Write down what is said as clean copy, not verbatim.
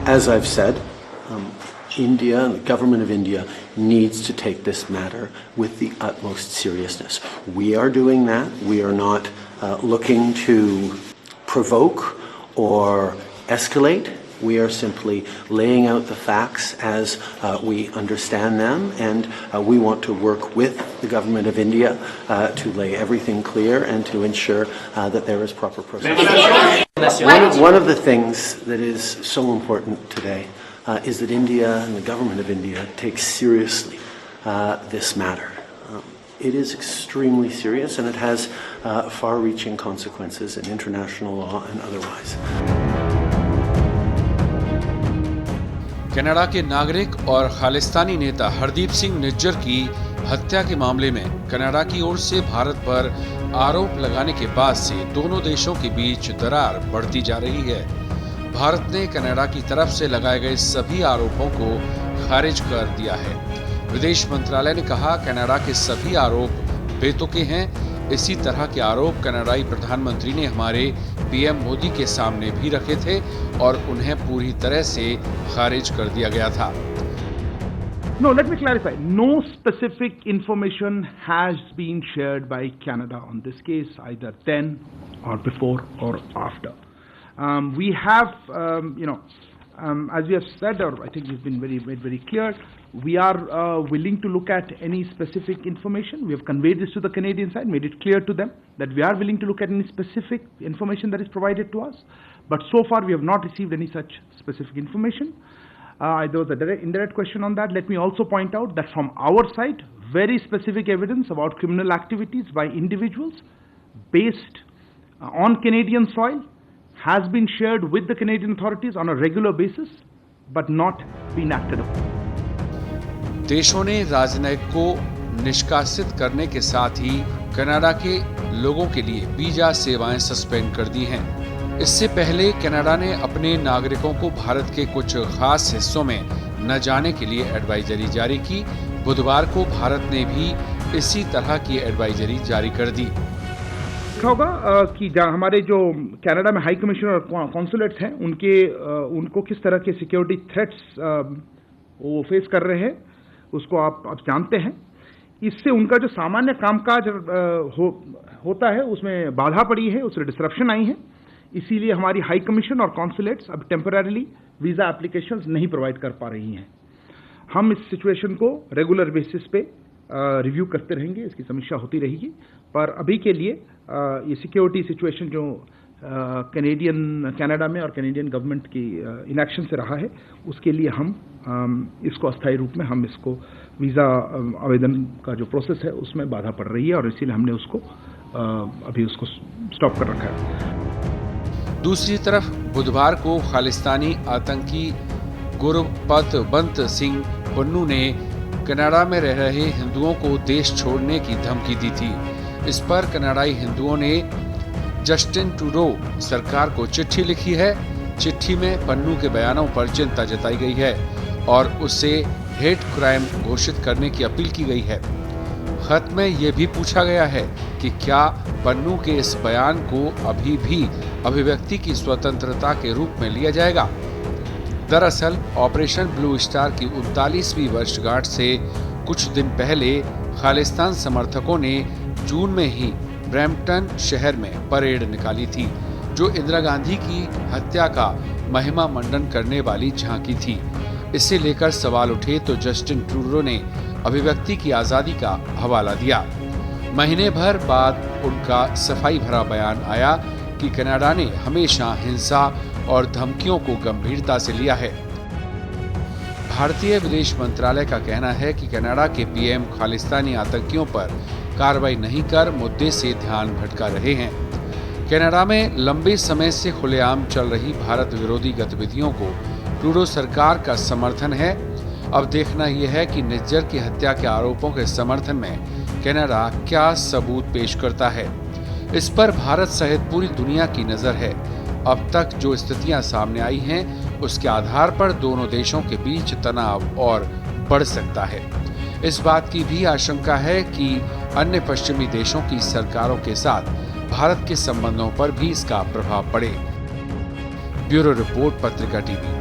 As I've said, India and the government of India needs to take this matter with the utmost seriousness. We are doing that. We are not looking to provoke or escalate. We are simply laying out the facts as we understand them, and we want to work with the government of India to lay everything clear and to ensure that there is proper process. One of the things that is so important today is that India and the government of India takes seriously this matter. It is extremely serious, and it has far-reaching consequences in international law and otherwise. Canada के नागरिक और खालिस्तानी नेता हरदीप सिंह निज्जर की हत्या के मामले में Canada की ओर से भारत पर आरोप लगाने के बाद से दोनों देशों के बीच दरार बढ़ती जा रही है। भारत ने कनाडा की तरफ से लगाए गए सभी आरोपों को खारिज कर दिया है। विदेश मंत्रालय ने कहा, कनाडा के सभी आरोप बेतुके हैं। इसी तरह के आरोप कनाडाई प्रधानमंत्री ने हमारे पीएम मोदी के सामने भी रखे थे और उन्हें पूरी तरह से खारिज कर दिया गया था। No, let me clarify. No specific information has been shared by Canada on this case, either then or before or after. We have, as we have said, or I think we've been made very clear, we are willing to look at any specific information. We have conveyed this to the Canadian side, made it clear to them that we are willing to look at any specific information that is provided to us. But so far, we have not received any such specific information. There was a indirect question on that. Let me also point out that from our side, very specific evidence about criminal activities by individuals based on Canadian soil has been shared with the Canadian authorities on a regular basis, but not been acted upon. देशों ने राजनयिक को निष्कासित करने के साथ ही Canada के लोगों के लिए वीजा सेवाएं सस्पेंड कर दी हैं। इससे पहले कनाडा ने अपने नागरिकों को भारत के कुछ खास हिस्सों में न जाने के लिए एडवाइजरी जारी की। बुधवार को भारत ने भी इसी तरह की एडवाइजरी जारी कर दी। होगा कि हमारे जो कनाडा में हाई कमिश्नर और कॉन्सुलेट्स हैं उनको किस तरह के सिक्योरिटी थ्रेट्स वो फेस कर रहे हैं उसको आप जानते हैं। इससे उनका जो सामान्य कामकाज होता है उसमें बाधा पड़ी है, उसमें डिसरप्शन आई है। इसीलिए हमारी हाई कमीशन और कॉन्सुलेट्स अब टेम्पररीली वीज़ा एप्लीकेशंस नहीं प्रोवाइड कर पा रही हैं। हम इस सिचुएशन को रेगुलर बेसिस पे रिव्यू करते रहेंगे, इसकी समीक्षा होती रहेगी। पर अभी के लिए ये सिक्योरिटी सिचुएशन जो कनाडा में और कैनेडियन गवर्नमेंट की इनएक्शन से रहा है, उसके लिए हम इसको अस्थायी रूप में हम इसको वीज़ा आवेदन का जो प्रोसेस है उसमें बाधा पड़ रही है और इसीलिए हमने उसको अभी उसको स्टॉप कर रखा है। दूसरी तरफ बुधवार को खालिस्तानी आतंकी गुरपतवंत सिंह पन्नू ने कनाडा में रह रहे हिंदुओं को देश छोड़ने की धमकी दी थी। इस पर कनाडाई हिंदुओं ने जस्टिन ट्रूडो सरकार को चिट्ठी लिखी है। चिट्ठी में पन्नू के बयानों पर चिंता जताई गई है और उससे हेट क्राइम घोषित करने की अपील की गई है। खत में यह भी पूछा गया है कि क्या पन्नू के इस बयान को अभी भी अभिव्यक्ति की स्वतंत्रता के रूप में लिया जाएगा। दरअसल ऑपरेशन ब्लू स्टार की 39वीं वर्षगांठ से कुछ दिन पहले खालिस्तान समर्थकों ने जून में ही ब्रैम्पटन शहर में परेड निकाली थी, जो इंदिरा गांधी की हत्या का महिमा मंडन करने वाली झांकी थी। इसे लेकर सवाल उठे तो जस्टिन ट्रूडो ने अभिव्यक्ति की आजादी का हवाला दिया। महीने भर बाद उनका सफाई भरा बयान आया कि कनाडा ने हमेशा हिंसा और धमकियों को गंभीरता से लिया है। भारतीय विदेश मंत्रालय का कहना है कि कनाडा के पीएम खालिस्तानी आतंकियों पर कार्रवाई नहीं कर मुद्दे से ध्यान भटका रहे हैं। कनाडा में लंबे समय से खुलेआम चल रही भारत विरोधी गतिविधियों को ट्रूडो सरकार का समर्थन है। अब देखना यह है कि निज्जर की हत्या के आरोपों के समर्थन में कनाडा क्या सबूत पेश करता है। इस पर भारत सहित पूरी दुनिया की नजर है। अब तक जो स्थितियां सामने आई हैं, उसके आधार पर दोनों देशों के बीच तनाव और बढ़ सकता है। इस बात की भी आशंका है कि अन्य पश्चिमी देशों की सरकारों के साथ भारत के संबंधों पर भी इसका प्रभाव पड़े। ब्यूरो रिपोर्ट, पत्रिका टीवी।